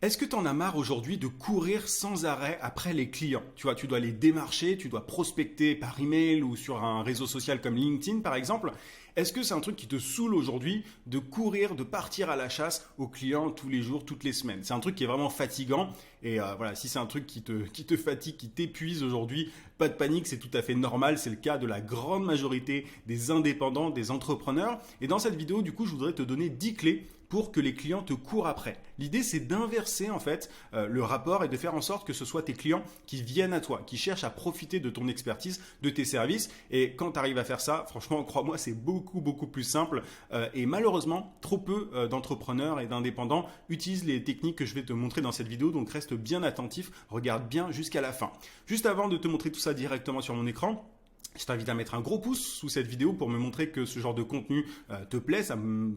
Est-ce que tu en as marre aujourd'hui de courir sans arrêt après les clients? Tu vois, tu dois les démarcher, tu dois prospecter par email ou sur un réseau social comme LinkedIn par exemple. Est-ce que c'est un truc qui te saoule aujourd'hui de courir, de partir à la chasse aux clients tous les jours, toutes les semaines? C'est un truc qui est vraiment fatigant et voilà, si c'est un truc qui te fatigue, qui t'épuise aujourd'hui, pas de panique, c'est tout à fait normal, c'est le cas de la grande majorité des indépendants, des entrepreneurs. Et dans cette vidéo, du coup, je voudrais te donner 10 clés pour que les clients te courent après. L'idée, c'est d'inverser en fait le rapport et de faire en sorte que ce soit tes clients qui viennent à toi, qui cherchent à profiter de ton expertise, de tes services. Et quand tu arrives à faire ça, franchement, crois-moi, c'est beaucoup plus simple. Et malheureusement, trop peu d'entrepreneurs et d'indépendants utilisent les techniques que je vais te montrer dans cette vidéo. Donc reste bien attentif, regarde bien jusqu'à la fin. Juste avant de te montrer tout ça directement sur mon écran, je t'invite à mettre un gros pouce sous cette vidéo pour me montrer que ce genre de contenu te plaît. Ça me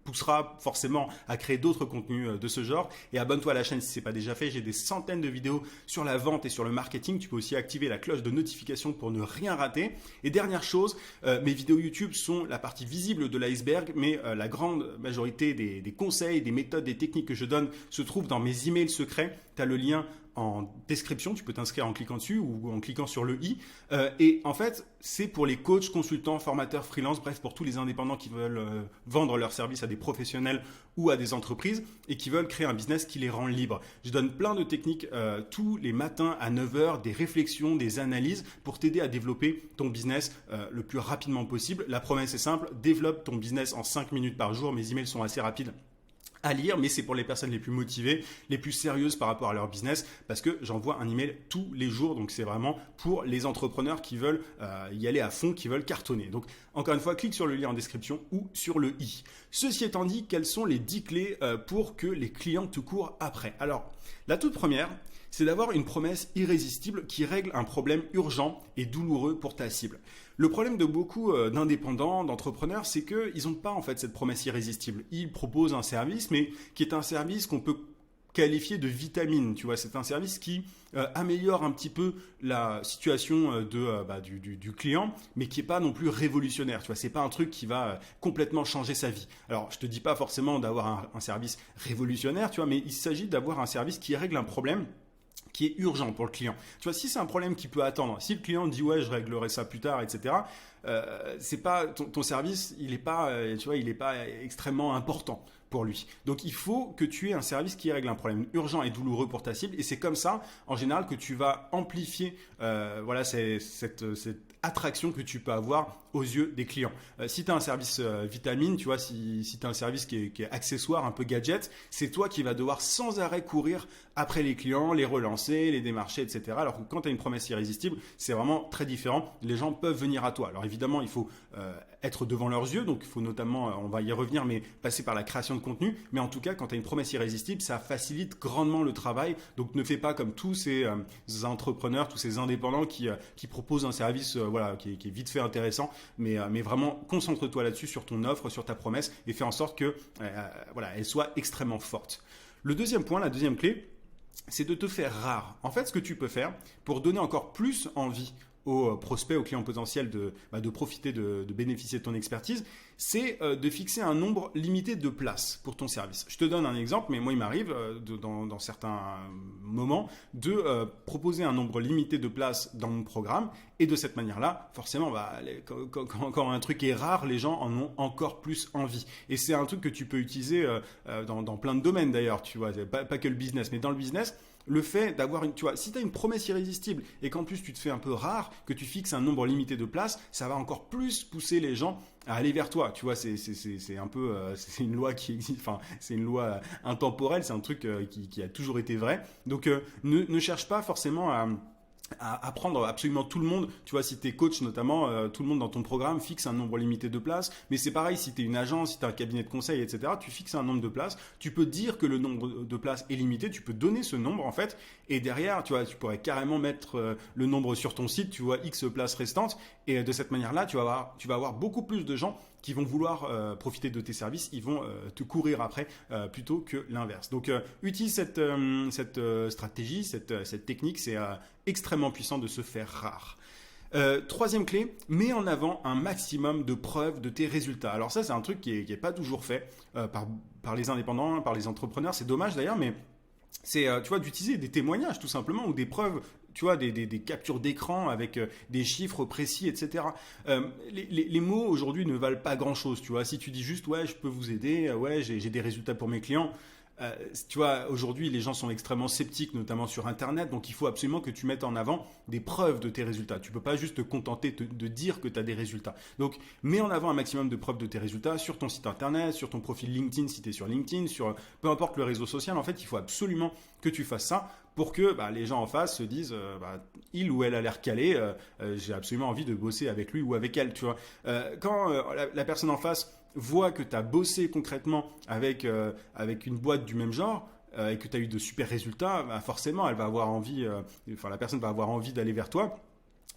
poussera forcément à créer d'autres contenus de ce genre. Et abonne-toi à la chaîne si ce n'est pas déjà fait. J'ai des centaines de vidéos sur la vente et sur le marketing. Tu peux aussi activer la cloche de notification pour ne rien rater. Et dernière chose, mes vidéos YouTube sont la partie visible de l'iceberg, mais la grande majorité des conseils, des méthodes, des techniques que je donne se trouvent dans mes emails secrets. Tu as le lien en description, tu peux t'inscrire en cliquant dessus ou en cliquant sur le i. Et en fait, c'est pour les coachs, consultants, formateurs, freelance, bref, pour tous les indépendants qui veulent vendre leurs services à des professionnels ou à des entreprises et qui veulent créer un business qui les rend libres. Je donne plein de techniques tous les matins à 9 heures, des réflexions, des analyses pour t'aider à développer ton business le plus rapidement possible. La promesse est simple, développe ton business en 5 minutes par jour. Mes emails sont assez rapides à lire, mais c'est pour les personnes les plus motivées, les plus sérieuses par rapport à leur business, parce que j'envoie un email tous les jours, donc c'est vraiment pour les entrepreneurs qui veulent y aller à fond, qui veulent cartonner. Donc encore une fois, clique sur le lien en description ou sur le i. Ceci étant dit, quelles sont les 10 clés pour que les clients te courent après? Alors, la toute première, c'est d'avoir une promesse irrésistible qui règle un problème urgent et douloureux pour ta cible. Le problème de beaucoup d'indépendants, d'entrepreneurs, c'est qu'ils n'ont pas en fait cette promesse irrésistible. Ils proposent un service, mais qui est un service qu'on peut qualifié de vitamine, tu vois, c'est un service qui améliore un petit peu la situation du client, mais qui est pas non plus révolutionnaire, tu vois, c'est pas un truc qui va complètement changer sa vie. Alors, je te dis pas forcément d'avoir un service révolutionnaire, tu vois, mais il s'agit d'avoir un service qui règle un problème qui est urgent pour le client. Tu vois, si c'est un problème qui peut attendre, si le client dit ouais, je réglerai ça plus tard, etc. C'est pas ton service, il est pas, tu vois, il est pas extrêmement important pour lui. Donc il faut que tu aies un service qui règle un problème urgent et douloureux pour ta cible. Et c'est comme ça, en général, que tu vas amplifier voilà cette attraction que tu peux avoir aux yeux des clients. Si tu as un service vitamine, tu vois, si tu as un service qui est accessoire, un peu gadget, c'est toi qui vas devoir sans arrêt courir après les clients, les relancer, les démarcher, etc. Alors que quand tu as une promesse irrésistible, c'est vraiment très différent. Les gens peuvent venir à toi. Alors évidemment, il faut être devant leurs yeux, donc il faut notamment, on va y revenir, mais passer par la création de contenu. Mais en tout cas, quand tu as une promesse irrésistible, ça facilite grandement le travail. Donc ne fais pas comme tous ces entrepreneurs, tous ces indépendants qui proposent un service voilà, qui est vite fait intéressant, mais vraiment concentre-toi là-dessus, sur ton offre, sur ta promesse, et fais en sorte que voilà, elle soit extrêmement forte. Le deuxième point, la deuxième clé, c'est de te faire rare. En fait, ce que tu peux faire pour donner encore plus envie aux prospects, aux clients potentiels de profiter, de bénéficier de ton expertise, c'est de fixer un nombre limité de places pour ton service. Je te donne un exemple, mais moi il m'arrive dans certains moments de proposer un nombre limité de places dans mon programme, et de cette manière-là, forcément, quand un truc est rare, les gens en ont encore plus envie. Et c'est un truc que tu peux utiliser dans plein de domaines d'ailleurs, tu vois, pas que le business, mais dans le business, le fait d'avoir tu vois, si tu as une promesse irrésistible et qu'en plus tu te fais un peu rare, que tu fixes un nombre limité de places, ça va encore plus pousser les gens à aller vers toi. Tu vois, c'est un peu, c'est une loi qui existe, enfin, c'est une loi intemporelle, c'est un truc qui a toujours été vrai. Donc, ne cherche pas forcément à prendre absolument tout le monde. Tu vois, si tu es coach notamment, tout le monde dans ton programme fixe un nombre limité de places. Mais c'est pareil, si tu es une agence, si tu as un cabinet de conseil, etc., tu fixes un nombre de places. Tu peux dire que le nombre de places est limité. Tu peux donner ce nombre, en fait. Et derrière, tu vois, tu pourrais carrément mettre le nombre sur ton site. Tu vois, X places restantes. Et de cette manière-là, tu vas avoir beaucoup plus de gens qui vont vouloir profiter de tes services. Ils vont te courir après plutôt que l'inverse. Donc, utilise cette stratégie, cette technique. C'est extrêmement puissant de se faire rare. Troisième clé, mets en avant un maximum de preuves de tes résultats. Alors ça, c'est un truc qui est pas toujours fait par les indépendants, par les entrepreneurs. C'est dommage d'ailleurs, mais c'est tu vois, d'utiliser des témoignages tout simplement ou des preuves. Tu vois, des captures d'écran avec des chiffres précis, etc. Les mots aujourd'hui ne valent pas grand-chose. Tu vois, si tu dis juste ouais, je peux vous aider, ouais, j'ai des résultats pour mes clients. Tu vois, aujourd'hui, les gens sont extrêmement sceptiques, notamment sur Internet, donc il faut absolument que tu mettes en avant des preuves de tes résultats. Tu ne peux pas juste te contenter de dire que tu as des résultats. Donc, mets en avant un maximum de preuves de tes résultats sur ton site Internet, sur ton profil LinkedIn si tu es sur LinkedIn, sur peu importe le réseau social. En fait, il faut absolument que tu fasses ça pour que les gens en face se disent il ou elle a l'air calé, j'ai absolument envie de bosser avec lui ou avec elle. Tu vois. Quand la personne en face voit que tu as bossé concrètement avec une boîte du même genre et que tu as eu de super résultats, forcément, elle va avoir envie, la personne va avoir envie d'aller vers toi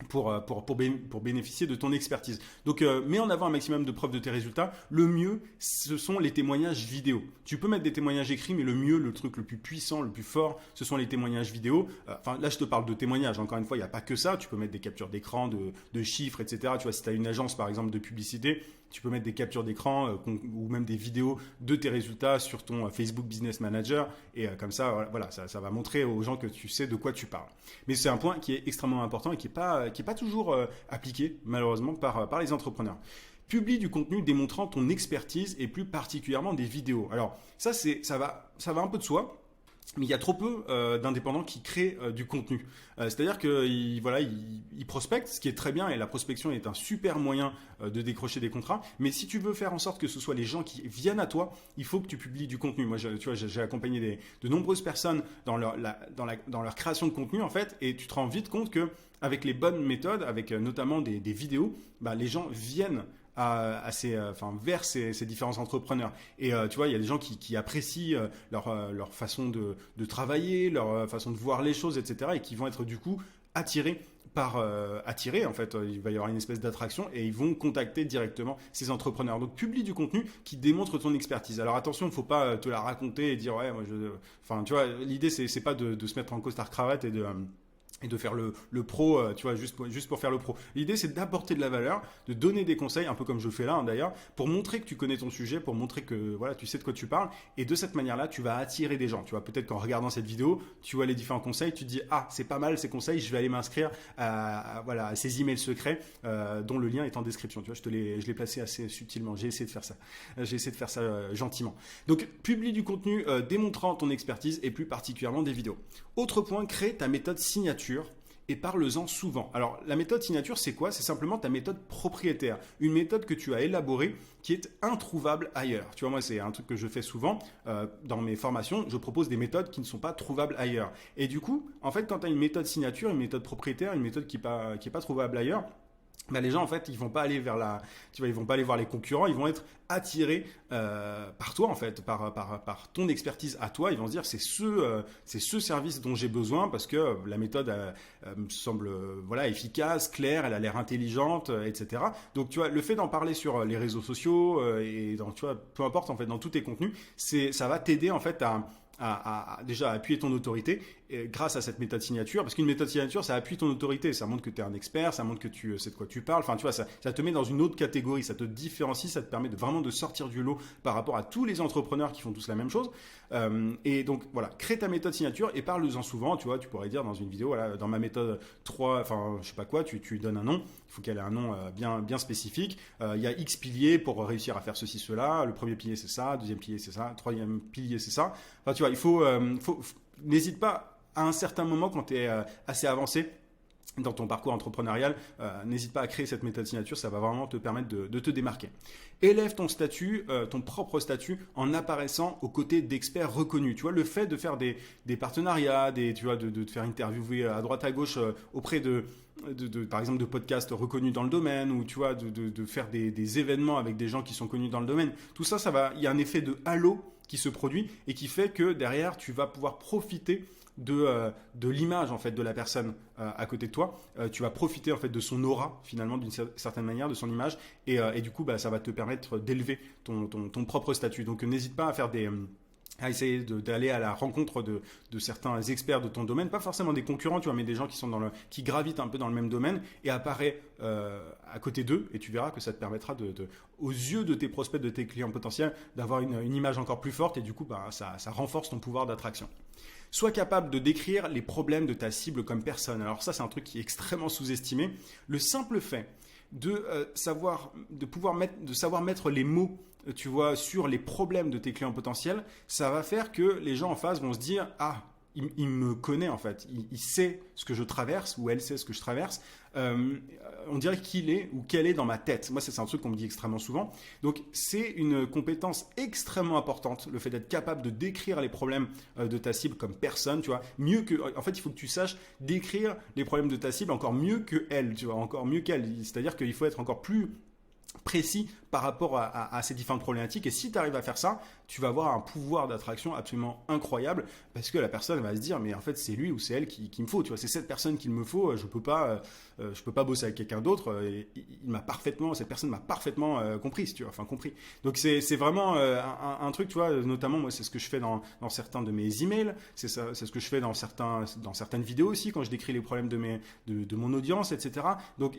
pour bénéficier de ton expertise. Donc, mets en avant un maximum de preuves de tes résultats. Le mieux, ce sont les témoignages vidéo. Tu peux mettre des témoignages écrits, mais le mieux, le truc le plus puissant, le plus fort, ce sont les témoignages vidéo. Là, je te parle de témoignages. Encore une fois, il n'y a pas que ça. Tu peux mettre des captures d'écran, de chiffres, etc. Tu vois, si tu as une agence, par exemple, de publicité, tu peux mettre des captures d'écran ou même des vidéos de tes résultats sur ton Facebook Business Manager. Et comme ça, voilà, ça va montrer aux gens que tu sais de quoi tu parles. Mais c'est un point qui est extrêmement important et qui est pas toujours appliqué, malheureusement, par les entrepreneurs. Publie du contenu démontrant ton expertise et plus particulièrement des vidéos. Alors, ça va un peu de soi. Mais il y a trop peu d'indépendants qui créent du contenu. C'est-à-dire qu'ils prospectent, ce qui est très bien, et la prospection est un super moyen de décrocher des contrats. Mais si tu veux faire en sorte que ce soit les gens qui viennent à toi, il faut que tu publies du contenu. Moi, j'ai accompagné de nombreuses personnes dans leur création de contenu, en fait, et tu te rends vite compte que avec les bonnes méthodes, avec notamment des vidéos, les gens viennent vers ces différents entrepreneurs. Et tu vois, il y a des gens qui apprécient leur façon de travailler, leur façon de voir les choses, etc. et qui vont être du coup attirés en fait, il va y avoir une espèce d'attraction et ils vont contacter directement ces entrepreneurs. Donc publie du contenu qui démontre ton expertise. Alors attention, il ne faut pas te la raconter et dire ouais, tu vois, l'idée c'est pas de se mettre en costard cravate et de faire le pro, tu vois, juste pour faire le pro. L'idée, c'est d'apporter de la valeur, de donner des conseils, un peu comme je fais là, d'ailleurs, pour montrer que tu connais ton sujet, pour montrer que voilà, tu sais de quoi tu parles. Et de cette manière-là, tu vas attirer des gens. Tu vois, peut-être qu'en regardant cette vidéo, tu vois les différents conseils, tu te dis ah, c'est pas mal ces conseils, je vais aller m'inscrire à ces emails secrets dont le lien est en description. Tu vois, je l'ai placé assez subtilement. J'ai essayé de faire ça. Gentiment. Donc, publie du contenu démontrant ton expertise et plus particulièrement des vidéos. Autre point, crée ta méthode signature et parle-en souvent. Alors, la méthode signature, c'est quoi? C'est simplement ta méthode propriétaire. Une méthode que tu as élaborée qui est introuvable ailleurs. Tu vois, moi, c'est un truc que je fais souvent dans mes formations. Je propose des méthodes qui ne sont pas trouvables ailleurs. Et du coup, en fait, quand tu as une méthode signature, une méthode propriétaire, une méthode qui n'est pas trouvable ailleurs, les gens en fait ils vont pas aller ils vont pas aller voir les concurrents, ils vont être attirés par toi en fait, par ton expertise à toi. Ils vont se dire c'est ce service dont j'ai besoin parce que la méthode me semble efficace, claire, elle a l'air intelligente, etc. Donc tu vois, le fait d'en parler sur les réseaux sociaux et tu vois, peu importe en fait dans tous tes contenus, ça va t'aider en fait à déjà appuyer ton autorité grâce à cette méthode signature, parce qu'une méthode signature, ça appuie ton autorité, ça montre que tu es un expert, ça montre que tu sais de quoi tu parles, enfin tu vois, ça te met dans une autre catégorie, ça te différencie, ça te permet vraiment de sortir du lot par rapport à tous les entrepreneurs qui font tous la même chose. Et donc voilà, crée ta méthode signature et parle-en souvent, tu vois, tu pourrais dire dans une vidéo, voilà, dans ma méthode 3, enfin je sais pas quoi, tu donnes un nom, il faut qu'elle ait un nom bien spécifique, il y a X piliers pour réussir à faire ceci, cela, le premier pilier c'est ça, deuxième pilier c'est ça, troisième pilier c'est ça, enfin tu vois, il faut n'hésite pas à un certain moment quand tu es assez avancé dans ton parcours entrepreneurial, n'hésite pas à créer cette méthode signature, ça va vraiment te permettre de te démarquer. Élève ton statut, ton propre statut, en apparaissant aux côtés d'experts reconnus. Tu vois, le fait de faire des partenariats, tu vois, de te faire interviewer à droite à gauche auprès par exemple de podcasts reconnus dans le domaine, ou tu vois, de faire des événements avec des gens qui sont connus dans le domaine, tout ça, il y a un effet de halo qui se produit et qui fait que derrière, tu vas pouvoir profiter de l'image en fait de la personne à côté de toi. Tu vas profiter en fait de son aura finalement d'une certaine manière, de son image, et du coup ça va te permettre d'élever ton propre statut. Donc n'hésite pas à faire à essayer d'aller à la rencontre de certains experts de ton domaine, pas forcément des concurrents, tu vois, mais des gens qui sont qui gravitent un peu dans le même domaine, et apparaît à côté d'eux, et tu verras que ça te permettra aux yeux de tes prospects, de tes clients potentiels, d'avoir une image encore plus forte, et du coup, bah, ça renforce ton pouvoir d'attraction. Sois capable de décrire les problèmes de ta cible comme personne. Alors ça, c'est un truc qui est extrêmement sous-estimé. Le simple fait de savoir mettre les mots, tu vois, sur les problèmes de tes clients potentiels, ça va faire que les gens en face vont se dire, ah, il me connaît en fait, il sait ce que je traverse, ou elle sait ce que je traverse. On dirait qu'il est ou qu'elle est dans ma tête. Moi, c'est un truc qu'on me dit extrêmement souvent. Donc, c'est une compétence extrêmement importante, le fait d'être capable de décrire les problèmes de ta cible comme personne, tu vois. En fait, il faut que tu saches décrire les problèmes de ta cible encore mieux que elle, tu vois, encore mieux qu'elle. C'est-à-dire qu'il faut être encore plus précis par rapport à ces différentes problématiques. Et si tu arrives à faire ça, tu vas avoir un pouvoir d'attraction absolument incroyable, parce que la personne va se dire, mais en fait c'est lui ou c'est elle qu'il me faut, tu vois, c'est cette personne qu'il me faut, je peux pas bosser avec quelqu'un d'autre, et cette personne m'a parfaitement compris, tu vois, enfin compris. Donc c'est vraiment un truc, tu vois, notamment moi c'est ce que je fais dans certains de mes emails, c'est ce que je fais dans certaines vidéos aussi, quand je décris les problèmes de mon audience, etc. Donc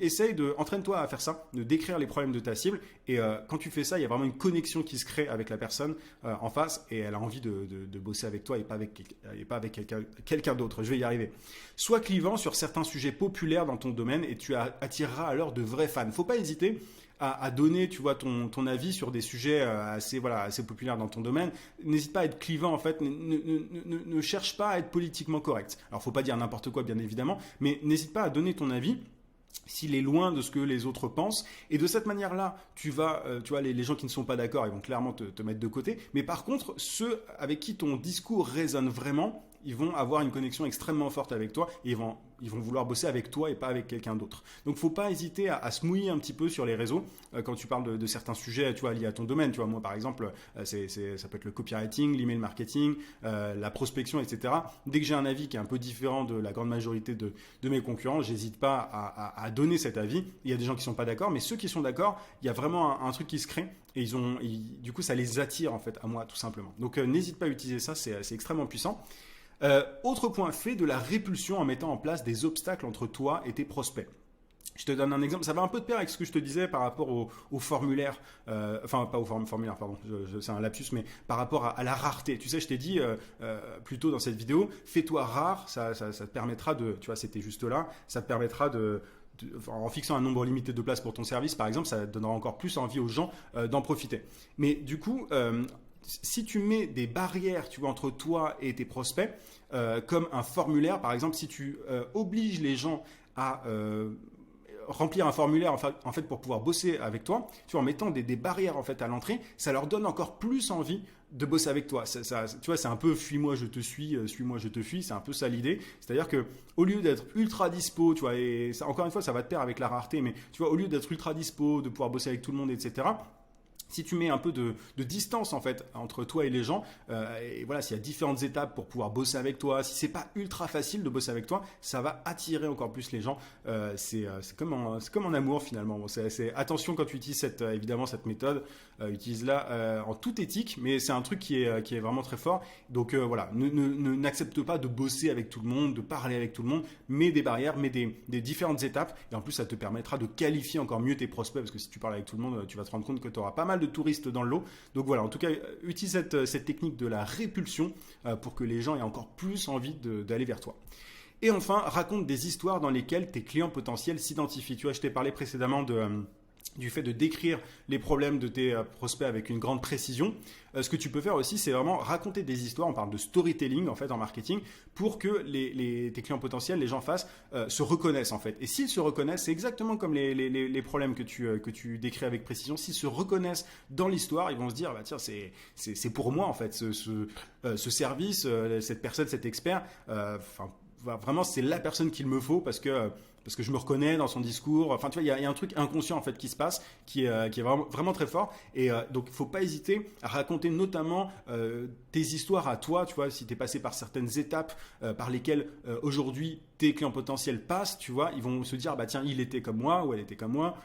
entraîne-toi à faire ça, de décrire les problèmes de ta cible, et quand tu fais ça, il y a vraiment une connexion qui se crée avec la personne en face, et elle a envie de bosser avec toi et pas avec quelqu'un d'autre. Je vais y arriver. Sois clivant sur certains sujets populaires dans ton domaine, et tu attireras alors de vrais fans. Faut pas hésiter à donner, tu vois, ton avis sur des sujets assez populaires dans ton domaine. N'hésite pas à être clivant, en fait. Ne cherche pas à être politiquement correct. Alors, faut pas dire n'importe quoi, bien évidemment, mais n'hésite pas à donner ton avis s'il est loin de ce que les autres pensent. Et de cette manière-là, tu vois, les gens qui ne sont pas d'accord, ils vont clairement te mettre de côté. Mais par contre, ceux avec qui ton discours résonne vraiment, ils vont avoir une connexion extrêmement forte avec toi, et ils vont vouloir bosser avec toi et pas avec quelqu'un d'autre. Donc, faut pas hésiter à se mouiller un petit peu sur les réseaux quand tu parles de certains sujets, tu vois, liés à ton domaine. Tu vois, moi, par exemple, ça peut être le copywriting, l'email marketing, la prospection, etc. Dès que j'ai un avis qui est un peu différent de la grande majorité de mes concurrents, j'hésite pas à donner cet avis. Il y a des gens qui sont pas d'accord, mais ceux qui sont d'accord, il y a vraiment un truc qui se crée, et du coup, ça les attire en fait à moi, tout simplement. Donc, n'hésite pas à utiliser ça, c'est extrêmement puissant. Autre point, fais de la répulsion en mettant en place des obstacles entre toi et tes prospects. Je te donne un exemple, ça va un peu de pair avec ce que je te disais par rapport au formulaire, enfin pas au formulaire, pardon, c'est un lapsus, mais par rapport à la rareté. Tu sais, je t'ai dit plus tôt dans cette vidéo, fais-toi rare, ça te permettra tu vois, c'était juste là, ça te permettra en fixant un nombre limité de places pour ton service, par exemple, ça donnera encore plus envie aux gens d'en profiter. Mais du coup, si tu mets des barrières, tu vois, entre toi et tes prospects, comme un formulaire, par exemple, si tu obliges les gens à remplir un formulaire en fait pour pouvoir bosser avec toi, tu vois, en mettant des barrières en fait à l'entrée, ça leur donne encore plus envie de bosser avec toi. Tu vois, c'est un peu fuis-moi, je te suis, suis-moi, je te fuis. C'est un peu ça l'idée. C'est-à-dire que au lieu d'être ultra dispo, tu vois, et ça, encore une fois, ça va te pair avec la rareté, mais tu vois, au lieu d'être ultra dispo, de pouvoir bosser avec tout le monde, etc. Si tu mets un peu de distance en fait entre toi et les gens, et voilà, s'il y a différentes étapes pour pouvoir bosser avec toi, si c'est pas ultra facile de bosser avec toi, ça va attirer encore plus les gens. C'est comme en amour finalement. Bon, attention quand tu utilises évidemment cette méthode, utilise-la en toute éthique, mais c'est un truc qui est vraiment très fort. Donc voilà, n'accepte pas de bosser avec tout le monde, de parler avec tout le monde, mets des barrières, mets des différentes étapes, et en plus ça te permettra de qualifier encore mieux tes prospects, parce que si tu parles avec tout le monde, tu vas te rendre compte que tu auras pas mal de touristes dans le lot. Donc voilà, en tout cas, utilise cette technique de la répulsion pour que les gens aient encore plus envie d'aller vers toi. Et enfin, raconte des histoires dans lesquelles tes clients potentiels s'identifient. Tu vois, je t'ai parlé précédemment du fait de décrire les problèmes de tes prospects avec une grande précision. Ce que tu peux faire aussi, c'est vraiment raconter des histoires. On parle de storytelling en fait en marketing, pour que tes clients potentiels, les gens face, se reconnaissent en fait. Et s'ils se reconnaissent, c'est exactement comme les problèmes que tu décris avec précision. S'ils se reconnaissent dans l'histoire, ils vont se dire, bah tiens, c'est pour moi en fait ce service, cette personne, cet expert. Vraiment, c'est la personne qu'il me faut, parce que parce que je me reconnais dans son discours. Enfin, tu vois, il y a un truc inconscient en fait qui se passe, qui est vraiment, vraiment très fort. Et donc, il faut pas hésiter à raconter notamment tes histoires à toi. Tu vois, si tu es passé par certaines étapes par lesquelles aujourd'hui tes clients potentiels passent, tu vois, ils vont se dire, bah tiens, il était comme moi ou elle était comme moi,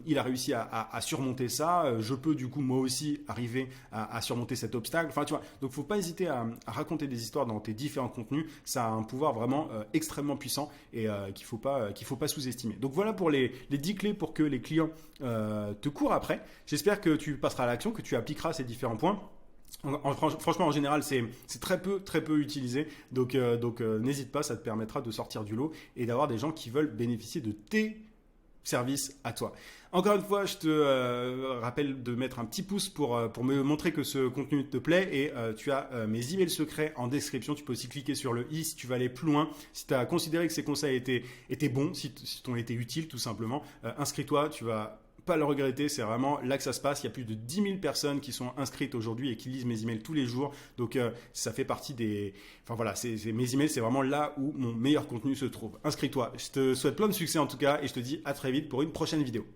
il a réussi à surmonter ça, je peux du coup moi aussi arriver à surmonter cet obstacle. Enfin, tu vois, donc faut pas hésiter à raconter des histoires dans tes différents contenus. Ça a un pouvoir vraiment extrêmement puissant et qu'il faut pas sous-estimer. Donc voilà pour les 10 clés pour que les clients te courent après. J'espère que tu passeras à l'action, que tu appliqueras ces différents points. Franchement, en général, c'est très peu utilisé. Donc n'hésite pas, ça te permettra de sortir du lot et d'avoir des gens qui veulent bénéficier de tes services à toi. Encore une fois, je te rappelle de mettre un petit pouce pour me montrer que ce contenu te plaît et tu as mes emails secrets en description. Tu peux aussi cliquer sur le i si tu veux aller plus loin. Si tu as considéré que ces conseils étaient bons, si t'ont été utiles tout simplement, inscris-toi, tu vas pas le regretter, c'est vraiment là que ça se passe. Il y a plus de 10 000 personnes qui sont inscrites aujourd'hui et qui lisent mes emails tous les jours. Donc ça fait partie des... Enfin voilà, mes emails, c'est vraiment là où mon meilleur contenu se trouve. Inscris-toi. Je te souhaite plein de succès en tout cas et je te dis à très vite pour une prochaine vidéo.